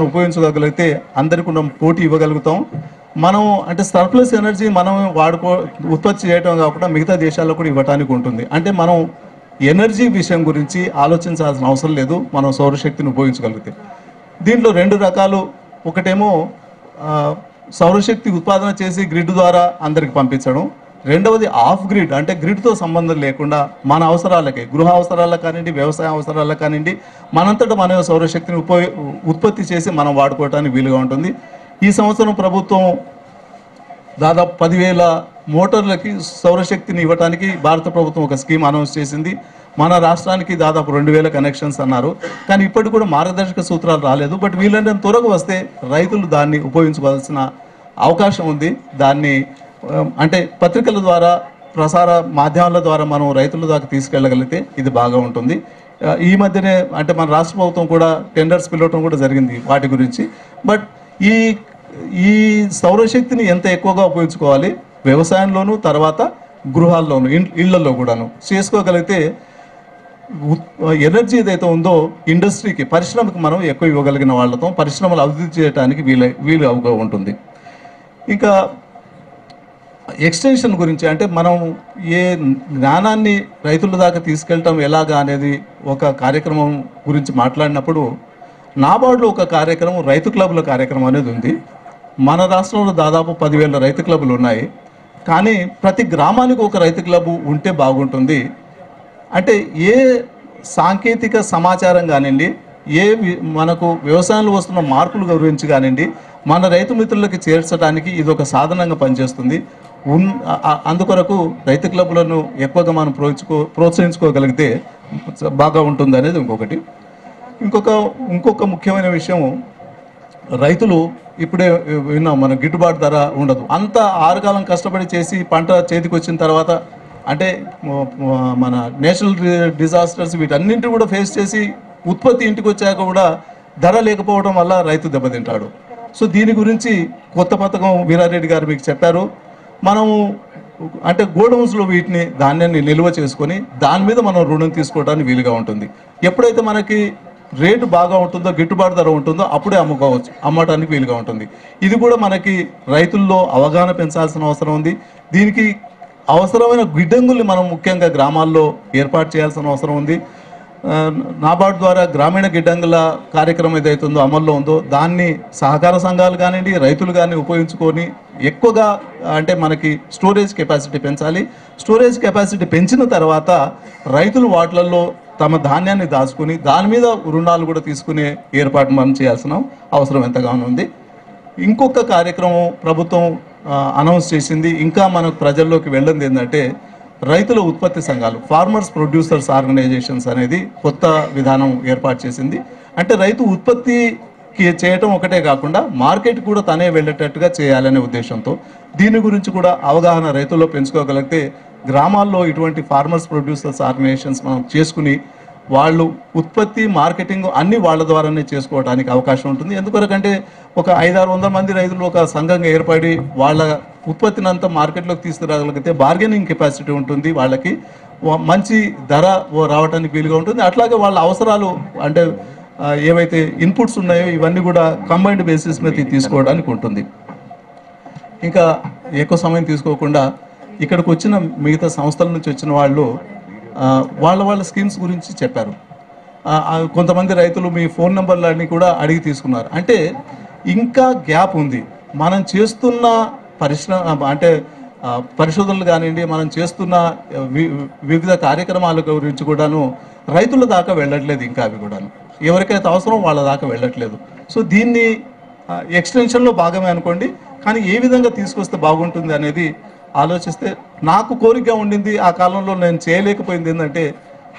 ఉపయోగించగలిగితే అందరికీ మనం పోటీ ఇవ్వగలుగుతాం. మనం అంటే సర్ప్లస్ ఎనర్జీ మనం ఉత్పత్తి చేయడం కాకుండా మిగతా దేశాల్లో కూడా ఇవ్వడానికి ఉంటుంది. అంటే మనం ఎనర్జీ విషయం గురించి ఆలోచించాల్సిన అవసరం లేదు మనం సౌరశక్తిని ఉపయోగించగలిగితే. దీంట్లో రెండు రకాలు. ఒకటేమో సౌరశక్తి ఉత్పాదన చేసి గ్రిడ్ ద్వారా అందరికి పంపించడం. రెండవది ఆఫ్ గ్రిడ్, అంటే గ్రిడ్తో సంబంధం లేకుండా మన అవసరాలకి, గృహ అవసరాలకు కానివ్వండి, వ్యవసాయ అవసరాలకు కానివ్వండి, మనంతటా మన సౌరశక్తిని ఉత్పత్తి చేసి మనం వాడుకోవడానికి వీలుగా ఉంటుంది. ఈ సంవత్సరం ప్రభుత్వం దాదాపు 10,000 మోటార్లకి సౌరశక్తిని ఇవ్వడానికి భారత ప్రభుత్వం ఒక స్కీమ్ అనౌన్స్ చేసింది. మన రాష్ట్రానికి దాదాపు 2,000 కనెక్షన్స్ అన్నారు. కానీ ఇప్పటికి కూడా మార్గదర్శక సూత్రాలు రాలేదు. బట్ వీళ్ళంటే త్వరగా వస్తే రైతులు దాన్ని ఉపయోగించుకోవాల్సిన అవకాశం ఉంది. దాన్ని అంటే పత్రికల ద్వారా, ప్రసార మాధ్యమాల ద్వారా మనం రైతుల దాకా తీసుకెళ్ళగలిగితే ఇది బాగా ఉంటుంది. ఈ మధ్యనే అంటే మన రాష్ట్ర ప్రభుత్వం కూడా టెండర్స్ పిలవటం కూడా జరిగింది వాటి గురించి. బట్ ఈ సౌరశక్తిని ఎంత ఎక్కువగా ఉపయోగించుకోవాలి వ్యవసాయంలోనూ, తర్వాత గృహాల్లోనూ, ఇళ్లలో కూడాను చేసుకోగలిగితే ఎనర్జీ ఏదైతే ఉందో ఇండస్ట్రీకి, పరిశ్రమకి మనం ఎక్కువ ఇవ్వగలిగిన వాళ్ళతో పరిశ్రమలు అభివృద్ధి చేయడానికి వీలుగా ఉంటుంది. ఇంకా ఎక్స్టెన్షన్ గురించి, అంటే మనం ఏ జ్ఞానాన్ని రైతుల దాకా తీసుకెళ్ళటం ఎలాగా అనేది ఒక కార్యక్రమం గురించి మాట్లాడినప్పుడు, నాబార్డులో ఒక కార్యక్రమం, రైతు క్లబ్ల కార్యక్రమం అనేది ఉంది. మన రాష్ట్రంలో దాదాపు 10,000 రైతు క్లబ్లు ఉన్నాయి. కానీ ప్రతి గ్రామానికి ఒక రైతు క్లబ్ ఉంటే బాగుంటుంది. అంటే ఏ సాంకేతిక సమాచారం కానివ్వండి, మనకు వ్యవసాయంలో వస్తున్న మార్పుల గురించి కానివ్వండి, మన రైతు మిత్రులకి చేర్చడానికి ఇది ఒక సాధనంగా పనిచేస్తుంది. అందుకొరకు రైతు క్లబ్లను ఎక్కువగా మనం ప్రోత్సహించుకోగలిగితే బాగా ఉంటుంది అనేది ఇంకొకటి. ఇంకొక ముఖ్యమైన విషయం, రైతులు ఇప్పుడే విన్నాం, మన గిట్టుబాటు ధర ఉండదు. అంత ఆరుగాలం కష్టపడి చేసి పంట చేతికి వచ్చిన తర్వాత, అంటే మన నేషనల్ డిజాస్టర్స్ వీటన్నింటినీ కూడా ఫేస్ చేసి ఉత్పత్తి ఇంటికి వచ్చాక కూడా ధర లేకపోవడం వల్ల రైతు దెబ్బతింటాడు. సో దీని గురించి కొత్త పథకం వీరారెడ్డి గారు మీకు చెప్పారు. మనము అంటే గోడౌన్స్లో వీటిని ధాన్యాన్ని నిల్వ చేసుకొని దాని మీద మనం రుణం తీసుకోవడానికి వీలుగా ఉంటుంది. ఎప్పుడైతే మనకి రేటు బాగా ఉంటుందో, గిట్టుబాటు ధర ఉంటుందో అప్పుడే అమ్మటానికి వీలుగా ఉంటుంది. ఇది కూడా మనకి రైతుల్లో అవగాహన పెంచాల్సిన అవసరం ఉంది. దీనికి అవసరమైన గిడ్డంగుల్ని మనం ముఖ్యంగా గ్రామాల్లో ఏర్పాటు చేయాల్సిన అవసరం ఉంది. నాబార్డు ద్వారా గ్రామీణ గిడ్డంగుల కార్యక్రమం ఏదైతే ఉందో, అమల్లో ఉందో, దాన్ని సహకార సంఘాలు కానివ్వండి, రైతులు కానీ ఉపయోగించుకొని ఎక్కువగా అంటే మనకి స్టోరేజ్ కెపాసిటీ పెంచాలి. స్టోరేజ్ కెపాసిటీ పెంచిన తర్వాత రైతులు వాటిలలో తమ ధాన్యాన్ని దాచుకుని దాని మీద రుణాలు కూడా తీసుకునే ఏర్పాటు మనం చేయాల్సిన అవసరం ఎంతగానో ఉంది. ఇంకొక కార్యక్రమం ప్రభుత్వం అనౌన్స్ చేసింది, ఇంకా మనకు ప్రజల్లోకి వెళ్ళింది ఏంటంటే రైతుల ఉత్పత్తి సంఘాలు, ఫార్మర్స్ ప్రొడ్యూసర్స్ ఆర్గనైజేషన్స్ అనేది కొత్త విధానం ఏర్పాటు చేసింది. అంటే రైతు ఉత్పత్తికి చేయటం ఒకటే కాకుండా మార్కెట్ కూడా తనే వెళ్ళేటట్టుగా చేయాలనే ఉద్దేశంతో దీని గురించి కూడా అవగాహన రైతుల్లో పెంచుకోగలిగితే గ్రామాల్లో ఇటువంటి ఫార్మర్స్ ప్రొడ్యూసర్స్ ఆర్గనైజేషన్స్ మనం చేసుకుని వాళ్ళు ఉత్పత్తి, మార్కెటింగ్ అన్నీ వాళ్ళ ద్వారానే చేసుకోవడానికి అవకాశం ఉంటుంది. ఎందుకంటే ఒక 500-600 మంది రైతులు ఒక సంఘంగా ఏర్పడి వాళ్ళ ఉత్పత్తిని అంతా మార్కెట్లోకి తీసుకురాగలిగితే బార్గెనింగ్ కెపాసిటీ ఉంటుంది, వాళ్ళకి మంచి ధర రావడానికి వీలుగా ఉంటుంది. అట్లాగే వాళ్ళ అవసరాలు అంటే ఏవైతే ఇన్పుట్స్ ఉన్నాయో ఇవన్నీ కూడా కంబైన్డ్ బేసిస్ మీద తీసుకోవడానికి ఉంటుంది. ఇంకా ఎక్కువ సమయం తీసుకోకుండా ఇక్కడికి వచ్చిన మిగతా సంస్థల నుంచి వచ్చిన వాళ్ళు వాళ్ళ స్కీమ్స్ గురించి చెప్పారు. కొంతమంది రైతులు మీ ఫోన్ నెంబర్లన్నీ కూడా అడిగి తీసుకున్నారు. అంటే ఇంకా గ్యాప్ ఉంది. మనం చేస్తున్న అంటే పరిశోధనలు కానివ్వండి, మనం చేస్తున్న వివిధ కార్యక్రమాల గురించి కూడాను రైతుల దాకా వెళ్ళట్లేదు. ఇంకా అవి కూడాను ఎవరికైతే అవసరం వాళ్ళ దాకా వెళ్ళట్లేదు. సో దీన్ని ఎక్స్టెన్షన్లో భాగమే అనుకోండి, కానీ ఏ విధంగా తీసుకొస్తే బాగుంటుంది అనేది ఆలోచిస్తే నాకు కోరిక ఉండింది. ఆ కాలంలో నేను చేయలేకపోయింది ఏంటంటే,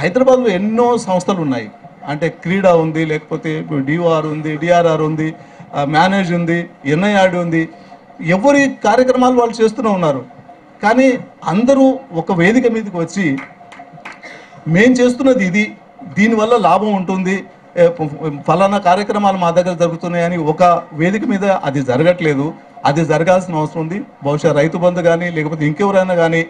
హైదరాబాద్లో ఎన్నో సంస్థలు ఉన్నాయి. అంటే క్రీడా ఉంది, లేకపోతే డిఓఆర్ ఉంది, డిఆర్ఆర్ ఉంది, మేనేజ్ ఉంది, ఎన్ఐఆర్డి ఉంది. ఎవరి కార్యక్రమాలు వాళ్ళు చేస్తూనే ఉన్నారు. కానీ అందరూ ఒక వేదిక మీదకి వచ్చి మేం చేస్తున్నది ఇది, దీనివల్ల లాభం ఉంటుంది, ఫలానా కార్యక్రమాలు మా దగ్గర జరుగుతున్నాయని ఒక వేదిక మీద అది జరగట్లేదు. అది జరగాల్సిన అవసరం ఉంది. బహుశా రైతు బంధు కానీ లేకపోతే ఇంకెవరైనా కానీ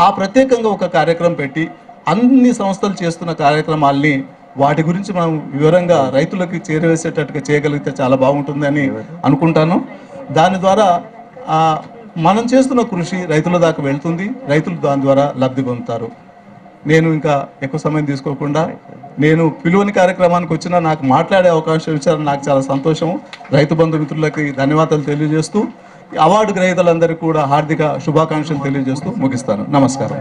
ఆ ప్రత్యేకంగా ఒక కార్యక్రమం పెట్టి అన్ని సంస్థలు చేస్తున్న కార్యక్రమాల్ని వాటి గురించి మనం వివరంగా రైతులకి చేరవేసేటట్టుగా చేయగలిగితే చాలా బాగుంటుందని అనుకుంటాను. దాని ద్వారా మనం చేస్తున్న కృషి రైతుల దాకా వెళ్తుంది, రైతులు దాని ద్వారా లబ్ధి పొందుతారు. నేను ఇంకా ఎక్కువ సమయం తీసుకోకుండా నేను పిలువని కార్యక్రమానికి వచ్చినా నాకు మాట్లాడే అవకాశం ఇచ్చారు. నాకు చాలా సంతోషము. రైతు బంధు మిత్రులకి ధన్యవాదాలు తెలియజేస్తూ అవార్డు గ్రహీతలందరికీ కూడా హార్దిక శుభాకాంక్షలు తెలియజేస్తూ ముగిస్తాను. నమస్కారం.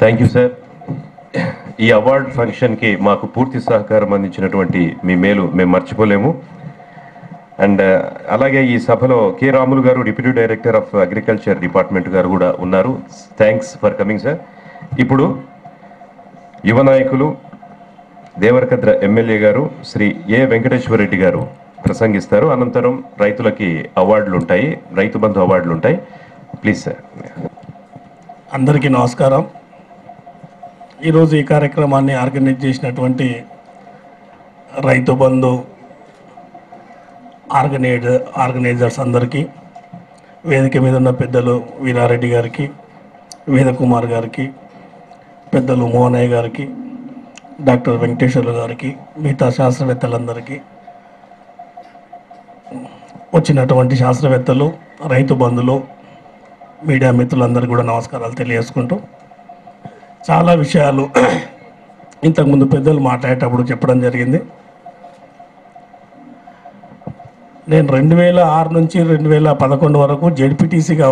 Thank you sir. ఈ అవార్డ్ ఫంక్షన్కి మాకు పూర్తి సహకారం అందించినటువంటి మీ మేలు మేము మర్చిపోలేము. అండ్ అలాగే ఈ సభలో కె రాములు గారు, deputy director of agriculture department గారు కూడా ఉన్నారు. Thanks for coming sir. ఇప్పుడు యువ నాయకులు దేవరకద్ర ఎమ్మెల్యే గారు శ్రీ ఏ వెంకటేశ్వర రెడ్డి గారు ప్రసంగిస్తారు. అనంతరం రైతులకి అవార్డులు ఉంటాయి, రైతు బంధు అవార్డులు ఉంటాయి. Please sir. అందరికీ నమస్కారం. ఈరోజు ఈ కార్యక్రమాన్ని ఆర్గనైజ్ చేసినటువంటి రైతు బంధు ఆర్గనైజర్స్ అందరికీ, వేదిక మీద ఉన్న పెద్దలు వీరారెడ్డి గారికి, వేదకుమార్ గారికి, పెద్దలు మోహనయ్య గారికి, డాక్టర్ వెంకటేశ్వర్లు గారికి, మిగతా శాస్త్రవేత్తలందరికీ, వచ్చినటువంటి శాస్త్రవేత్తలు, రైతు బంధువులు, మీడియా మిత్రులందరికీ కూడా నమస్కారాలు తెలియజేసుకుంటూ, చాలా విషయాలు ఇంతకుముందు పెద్దలు మాట్లాడేటప్పుడు చెప్పడం జరిగింది. నేను 2006 నుంచి 2011 వరకు జెడ్పీటీసీగా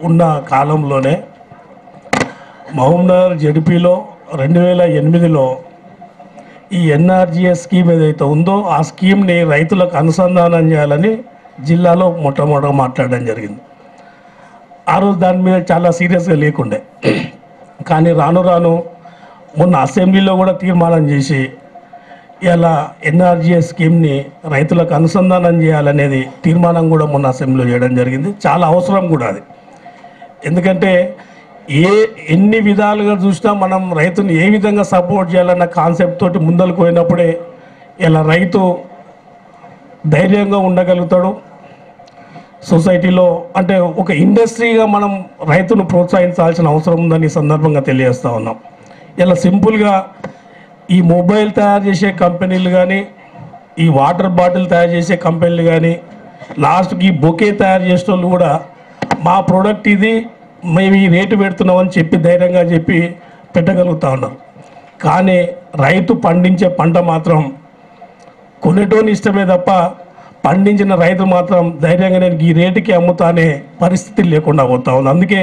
ఉన్న కాలంలోనే మహబూబ్నగర్ జెడ్పీలో 2008లో ఈ ఎన్ఆర్జీఎస్ స్కీమ్ ఏదైతే ఉందో ఆ స్కీమ్ని రైతులకు అనుసంధానం చేయాలని జిల్లాలో మొట్టమొదటిగా మాట్లాడడం జరిగింది. ఆ రోజు దాని మీద చాలా సీరియస్గా లేకుండే, కానీ రాను రాను మొన్న అసెంబ్లీలో కూడా తీర్మానం చేసి ఇలా ఎన్ఆర్జీఎస్ స్కీమ్ని రైతులకు అనుసంధానం చేయాలనేది తీర్మానం కూడా మొన్న అసెంబ్లీలో చేయడం జరిగింది. చాలా అవసరం కూడా అది. ఎందుకంటే ఎన్ని విధాలుగా చూసినా మనం రైతుని ఏ విధంగా సపోర్ట్ చేయాలన్న కాన్సెప్ట్ తోటి ముందరకు పోయినప్పుడే ఇలా రైతు ధైర్యంగా ఉండగలుగుతాడు. సొసైటీలో అంటే ఒక ఇండస్ట్రీగా మనం రైతును ప్రోత్సహించాల్సిన అవసరం ఉందని ఈ సందర్భంగా తెలియజేస్తూ ఉన్నాం. ఇలా సింపుల్గా ఈ మొబైల్ తయారు చేసే కంపెనీలు కానీ, ఈ వాటర్ బాటిల్ తయారు చేసే కంపెనీలు కానీ, లాస్ట్కి ఈ బొకే తయారు చేసే వాళ్ళు కూడా మా ప్రోడక్ట్ ఇది, మేము ఈ రేటు పెడుతున్నామని చెప్పి ధైర్యంగా చెప్పి పెట్టగలుగుతూ ఉన్నారు. కానీ రైతు పండించే పంట మాత్రం కొనేటోని ఇష్టమే తప్ప పండించిన రైతు మాత్రం ధైర్యంగా నేను ఈ రేటుకి అమ్ముతానే పరిస్థితి లేకుండా పోతా ఉంది. అందుకే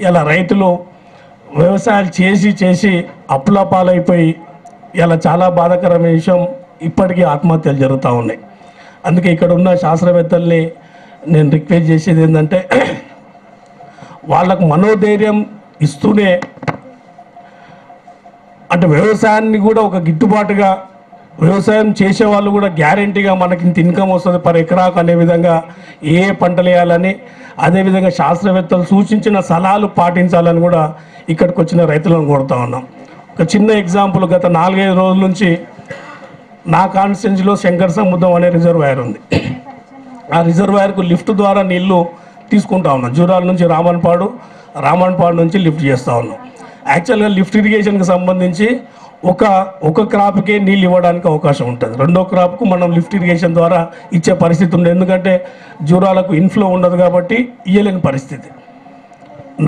ఇలా రైతులు వ్యవసాయాలు చేసి అప్పుల పాలైపోయి ఇలా చాలా బాధాకరమైన విషయం, ఇప్పటికీ ఆత్మహత్యలు జరుగుతూ ఉన్నాయి. అందుకే ఇక్కడ ఉన్న శాస్త్రవేత్తల్ని నేను రిక్వెస్ట్ చేసేది ఏంటంటే వాళ్ళకు మనోధైర్యం ఇస్తూనే, అంటే వ్యవసాయాన్ని కూడా ఒక గిట్టుబాటుగా, వ్యవసాయం చేసే వాళ్ళు కూడా గ్యారెంటీగా మనకి ఇంత ఇన్కమ్ వస్తుంది పర్ ఎకరాకు అనే విధంగా ఏ పంటలు వేయాలని, అదేవిధంగా శాస్త్రవేత్తలు సూచించిన సలహాలు పాటించాలని కూడా ఇక్కడికి వచ్చిన రైతులను కోరుతా ఉన్నాం. ఒక చిన్న ఎగ్జాంపుల్, గత 4-5 రోజుల నుంచి నా కాన్స్టిట్యున్సీలో శంకర్ సముద్రం అనే రిజర్వాయర్ ఉంది. ఆ రిజర్వాయర్కు లిఫ్ట్ ద్వారా నీళ్లు తీసుకుంటా ఉన్నాం. జూరాల నుంచి రామన్పాడు నుంచి లిఫ్ట్ చేస్తూ ఉన్నాం. యాక్చువల్గా లిఫ్ట్ ఇరిగేషన్కి సంబంధించి ఒక క్రాప్కే నీళ్ళు ఇవ్వడానికి అవకాశం ఉంటుంది. రెండో క్రాప్కు మనం లిఫ్ట్ ఇరిగేషన్ ద్వారా ఇచ్చే పరిస్థితి ఉంది. ఎందుకంటే జూరాలకు ఇన్ఫ్లో ఉండదు కాబట్టి ఇయ్యలేని పరిస్థితి.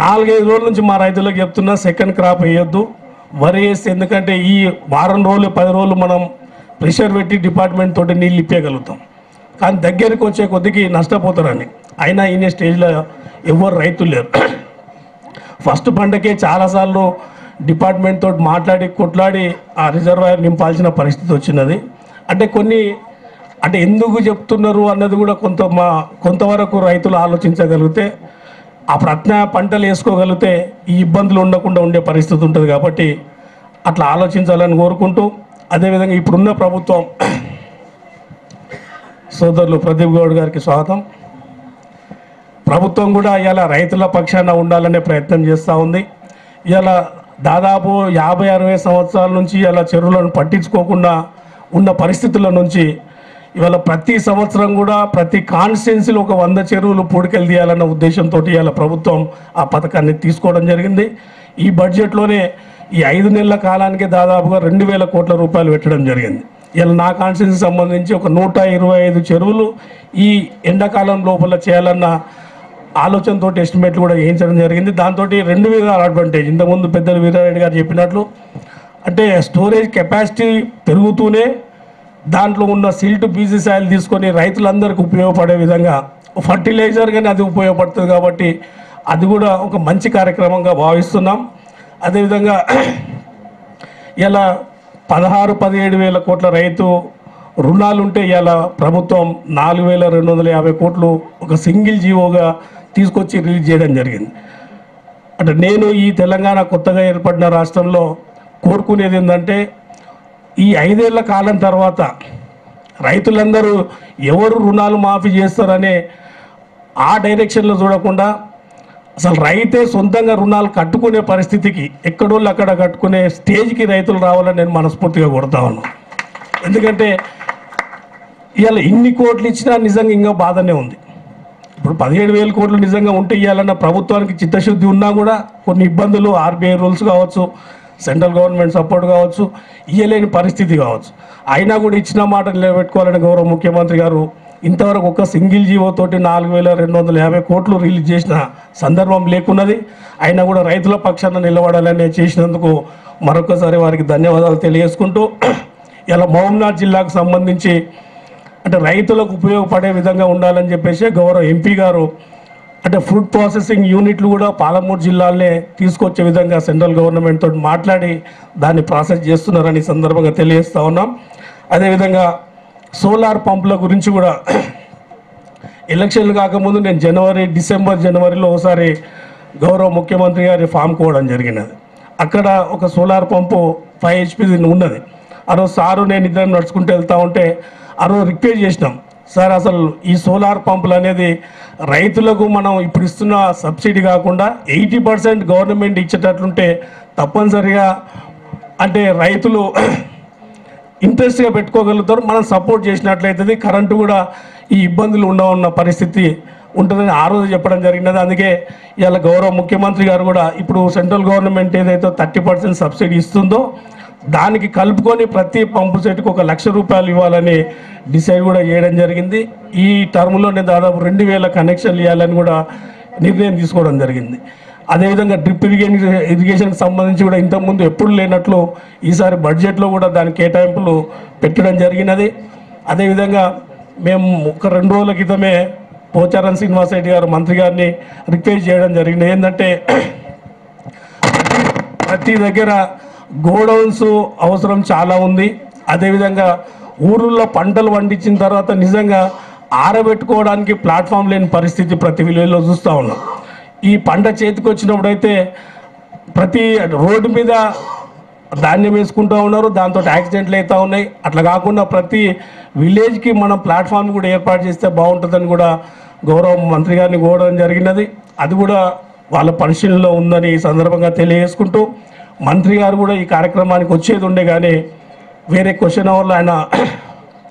4-5 రోజుల నుంచి మా రైతులకు చెప్తున్నా సెకండ్ క్రాప్ వేయొద్దు, వరి వేస్తే, ఎందుకంటే ఈ వారం రోజులు 10 రోజులు మనం ప్రెషర్ పెట్టి డిపార్ట్మెంట్ తోటి నీళ్ళు ఇప్పగలుగుతాం, కానీ దగ్గరికి వచ్చే కొద్దికి నష్టపోతారని. అయినా ఈయన స్టేజ్లో ఎవరు రైతులు లేరు. ఫస్ట్ పంటకే చాలాసార్లు డిపార్ట్మెంట్ తోటి మాట్లాడి కొట్లాడి ఆ రిజర్వాయర్ నింపాల్సిన పరిస్థితి వచ్చినది. అంటే ఎందుకు చెప్తున్నారు అన్నది కూడా కొంతవరకు రైతులు ఆలోచించగలిగితే, ఆ ప్రత్యామ్నాయ పంటలు వేసుకోగలిగితే ఈ ఇబ్బందులు ఉండకుండా ఉండే పరిస్థితి ఉంటుంది. కాబట్టి అట్లా ఆలోచించాలని కోరుకుంటూ, అదేవిధంగా ఇప్పుడున్న ప్రభుత్వం, సోదరులు ప్రదీప్ గౌడ్ గారికి స్వాగతం. ప్రభుత్వం కూడా ఇలా రైతుల పక్షాన ఉండాలనే ప్రయత్నం చేస్తూ ఉంది. ఇలా దాదాపు 50-60 సంవత్సరాల నుంచి ఇలా చెరువులను పట్టించుకోకుండా ఉన్న పరిస్థితుల నుంచి ఇవాళ ప్రతి సంవత్సరం కూడా ప్రతి కాన్స్టిట్యున్సీలో ఒక 100 చెరువులు పూడికలు తీయాలన్న ఉద్దేశంతో ఇలా ప్రభుత్వం ఆ పథకాన్ని తీసుకోవడం జరిగింది. ఈ బడ్జెట్లోనే ఈ 5 నెలల కాలానికి దాదాపుగా 2,000 కోట్ల రూపాయలు పెట్టడం జరిగింది. ఇలా నా కాన్స్టిట్యూన్సీకి సంబంధించి ఒక 125 చెరువులు ఈ ఎండాకాలం లోపల చేయాలన్న ఆలోచనతో ఎస్టిమేట్లు కూడా వేయించడం జరిగింది. దాంతో 2 విధాల అడ్వాంటేజ్, ఇంతకుముందు పెద్దలు వీరారెడ్డి గారు చెప్పినట్లు, అంటే స్టోరేజ్ కెపాసిటీ పెరుగుతూనే దాంట్లో ఉన్న సిల్ట్ బీసీ సాయిల్ తీసుకొని రైతులందరికీ ఉపయోగపడే విధంగా ఫర్టిలైజర్ కానీ అది ఉపయోగపడుతుంది. కాబట్టి అది కూడా ఒక మంచి కార్యక్రమంగా భావిస్తున్నాం. అదేవిధంగా ఇలా 16-17 వేల కోట్ల రైతు రుణాలు ఉంటే ఇలా ప్రభుత్వం 4,250 కోట్లు ఒక సింగిల్ జీవోగా తీసుకొచ్చి రిలీజ్ చేయడం జరిగింది. అంటే నేను ఈ తెలంగాణ కొత్తగా ఏర్పడిన రాష్ట్రంలో కోరుకునేది ఏంటంటే ఈ 5 ఏళ్ల కాలం తర్వాత రైతులందరూ ఎవరు రుణాలు మాఫీ చేస్తారనే ఆ డైరెక్షన్లో చూడకుండా అసలు రైతే సొంతంగా రుణాలు కట్టుకునే పరిస్థితికి ఎక్కడోళ్ళు అక్కడ కట్టుకునే స్టేజ్కి రైతులు రావాలని నేను మనస్ఫూర్తిగా కొడతా ఉన్నాను. ఎందుకంటే ఇవాళ ఇన్ని కోట్లు ఇచ్చినా నిజంగా ఇంకా బాధనే ఉంది. ఇప్పుడు 17,000 కోట్లు నిజంగా ఉంటే ఇవ్వాలన్న ప్రభుత్వానికి చిత్తశుద్ధి ఉన్నా కూడా కొన్ని ఇబ్బందులు, ఆర్బీఐ రూల్స్ కావచ్చు, సెంట్రల్ గవర్నమెంట్ సపోర్ట్ కావచ్చు, ఇవ్వలేని పరిస్థితి కావచ్చు. అయినా కూడా ఇచ్చిన మాట నిలబెట్టుకోవాలని గౌరవ ముఖ్యమంత్రి గారు ఇంతవరకు ఒక సింగిల్ జీవోతోటి 4,250 కోట్లు రిలీజ్ చేసిన సందర్భం లేకున్నది. అయినా కూడా రైతుల పక్షాన నిలబడాలని చేసినందుకు మరొకసారి వారికి ధన్యవాదాలు తెలియజేసుకుంటూ, ఇలా మహబూబ్నగర్ జిల్లాకు సంబంధించి అంటే రైతులకు ఉపయోగపడే విధంగా ఉండాలని చెప్పేసి గౌరవ ఎంపీ గారు అంటే ఫుడ్ ప్రాసెసింగ్ యూనిట్లు కూడా పాలమూరు జిల్లాలనే తీసుకొచ్చే విధంగా సెంట్రల్ గవర్నమెంట్ తోటి మాట్లాడి దాన్ని ప్రాసెస్ చేస్తున్నారని సందర్భంగా తెలియజేస్తూ ఉన్నాం. అదేవిధంగా సోలార్ పంపుల గురించి కూడా ఎలక్షన్లు కాకముందు నేను డిసెంబర్ జనవరిలో ఒకసారి గౌరవ ముఖ్యమంత్రి గారి ఫామ్ కోవడం జరిగినది. అక్కడ ఒక సోలార్ పంపు 5 HP ఉన్నది. ఆ రోజు సారు నేను ఇద్దరు నడుచుకుంటూ వెళ్తూ ఉంటే ఆ రోజు రిక్వెస్ట్ చేసినాం, సార్ అసలు ఈ సోలార్ పంపులు అనేది రైతులకు మనం ఇప్పుడు ఇస్తున్న సబ్సిడీ కాకుండా 80% గవర్నమెంట్ ఇచ్చేటట్లుంటే తప్పనిసరిగా అంటే రైతులు ఇంట్రెస్ట్గా పెట్టుకోగలుగుతారు, మనం సపోర్ట్ చేసినట్లయితే కరెంటు కూడా ఈ ఇబ్బందులు ఉన్న పరిస్థితి ఉంటుందని ఆ రోజు చెప్పడం జరిగినది. అందుకే ఇవాళ గౌరవ ముఖ్యమంత్రి గారు కూడా ఇప్పుడు సెంట్రల్ గవర్నమెంట్ ఏదైతే 30% సబ్సిడీ ఇస్తుందో దానికి కలుపుకొని ప్రతి పంపు సెట్కి 1,00,000 రూపాయలు ఇవ్వాలని డిసైడ్ కూడా చేయడం జరిగింది. ఈ టర్మ్లోనే దాదాపు 2,000 కనెక్షన్లు ఇవ్వాలని కూడా నిర్ణయం తీసుకోవడం జరిగింది. అదేవిధంగా డ్రిప్ ఇరిగేషన్కి సంబంధించి కూడా ఇంతకుముందు ఎప్పుడు లేనట్లు ఈసారి బడ్జెట్లో కూడా దాని కేటాయింపులు పెట్టడం జరిగినది. అదేవిధంగా మేము ఒక 2 రోజుల క్రితమే పోచారం శ్రీనివాస్ రెడ్డి గారు మంత్రి గారిని రిక్వెస్ట్ చేయడం జరిగింది. ఏంటంటే ప్రతి దగ్గర గోడౌన్స్ అవసరం చాలా ఉంది. అదేవిధంగా ఊరుల్లో పంటలు పండించిన తర్వాత నిజంగా ఆరబెట్టుకోవడానికి ప్లాట్ఫామ్ లేని పరిస్థితి ప్రతి విలేజ్లో చూస్తూ ఉన్నాం. ఈ పంట చేతికి వచ్చినప్పుడైతే ప్రతి రోడ్డు మీద ధాన్యం వేసుకుంటూ ఉన్నారు, దాంతో యాక్సిడెంట్లు అవుతూ ఉన్నాయి. అట్లా కాకుండా ప్రతి విలేజ్కి మనం ప్లాట్ఫామ్ కూడా ఏర్పాటు చేస్తే బాగుంటుందని కూడా గౌరవ మంత్రి గారిని కోరడం జరిగినది. అది కూడా వాళ్ళ పరిశీలనలో ఉందని ఈ సందర్భంగా తెలియజేసుకుంటూ, మంత్రి గారు కూడా ఈ కార్యక్రమానికి వచ్చేది ఉండే కానీ వేరే క్వశ్చన్ అవర్లో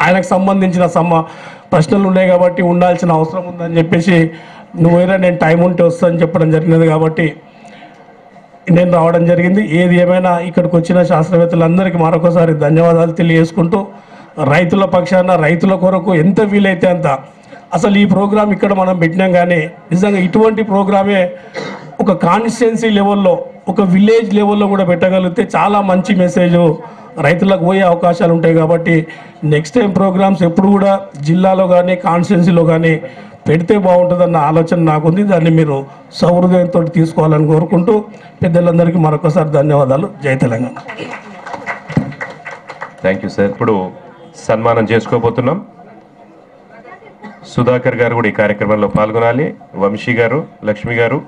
ఆయనకు సంబంధించిన ప్రశ్నలు ఉన్నాయి కాబట్టి ఉండాల్సిన అవసరం ఉందని చెప్పేసి నువ్వైనా నేను టైం ఉంటే వస్తానని చెప్పడం జరిగినది కాబట్టి నేను రావడం జరిగింది. ఏది ఏమైనా ఇక్కడికి వచ్చిన శాస్త్రవేత్తలందరికీ మరొకసారి ధన్యవాదాలు తెలియజేసుకుంటూ, రైతుల పక్షాన రైతుల కొరకు ఎంత వీలైతే అంత అసలు ఈ ప్రోగ్రాం ఇక్కడ మనం పెట్టినాం కానీ నిజంగా ఇటువంటి ప్రోగ్రామే ఒక కాన్స్టిట్యున్సీ లెవెల్లో ఒక విలేజ్ లెవెల్లో కూడా పెట్టగలిగితే చాలా మంచి మెసేజ్ రైతులకు పోయే అవకాశాలు ఉంటాయి. కాబట్టి నెక్స్ట్ టైం ప్రోగ్రామ్స్ ఎప్పుడు కూడా జిల్లాలో కానీ కాన్స్టిట్యున్సీలో కానీ పెడితే బాగుంటుందన్న ఆలోచన నాకుంది. దాన్ని మీరు సౌహృదయంతో తీసుకోవాలని కోరుకుంటూ పెద్దలందరికీ మరొకసారి ధన్యవాదాలు. జై తెలంగాణ. Thank you sir. ఇప్పుడు సన్మానం చేసుకోబోతున్నాం. సుధాకర్ గారు కూడా ఈ కార్యక్రమంలో పాల్గొనాలి. వంశీ గారు, లక్ష్మి గారు,